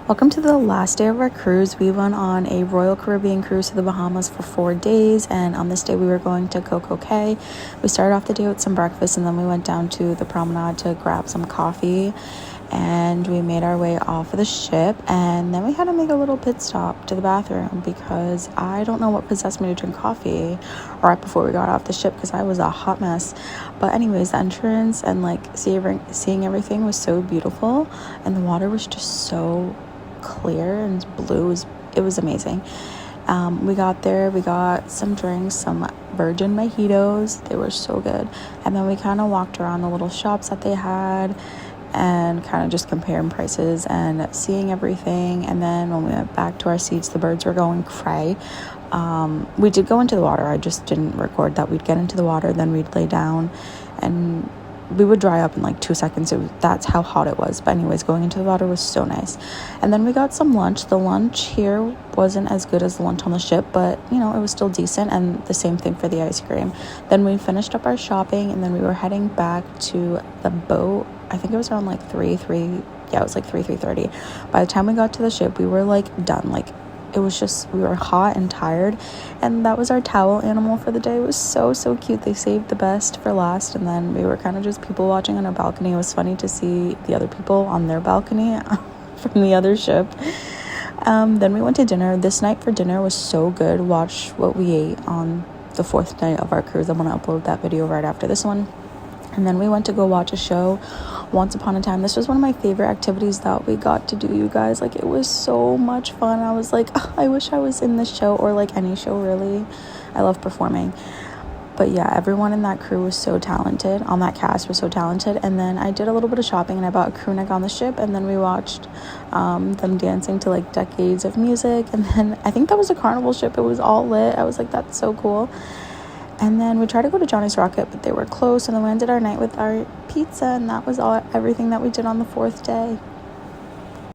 Welcome to the last day of our cruise. We went on a Royal Caribbean cruise to the Bahamas for 4 days, and on this day we were going to CocoCay. We started off the day with some breakfast, and then we went down to the promenade to grab some coffee, and we made our way off of the ship, and then we had to make a little pit stop to the bathroom because I don't know what possessed me to drink coffee right before we got off the ship because I was a hot mess. But anyways, the entrance and seeing everything was so beautiful, and the water was just so clear and blue. It was amazing. We got there, we got some drinks, some virgin mojitos. They were so good. And then we kind of walked around the little shops that they had and kind of just comparing prices and seeing everything. And then when we went back to our seats, the birds were going cray. We did go into the water. I just didn't record that. We'd get into the water, then we'd lay down, and we would dry up in like 2 seconds. That's how hot it was. But anyways, going into the water was so nice. And then we got some lunch. The lunch here wasn't as good as the lunch on the ship, but it was still decent, and the same thing for the ice cream. Then we finished up our shopping, and then we were heading back to the boat. I think it was around like 3:30. By the time we got to the ship, we were like done. Like, it was just, we were hot and tired, and that was our towel animal for the day. It was so cute. They saved the best for last, and then we were kind of just people watching on our balcony. It was funny to see the other people on their balcony from the other ship. Then we went to dinner. This night for dinner was so good. Watch what we ate on the 4th night of our cruise. I'm gonna upload that video right after this one. And then we went to go watch a show, Once Upon a Time. This was one of my favorite activities that we got to do, you guys. Like, it was so much fun. I was like, I wish I was in this show, or like any show, really. I love performing. But yeah, everyone in that crew was so talented. On that cast was so talented. And then I did a little bit of shopping, and I bought a crew neck on the ship, and then we watched them dancing to like decades of music. And then I think that was a Carnival ship. It was all lit. I was like, that's so cool. And then we tried to go to Johnny's Rocket, but they were closed. And then we ended our night with our pizza, and that was everything that we did on the 4th day.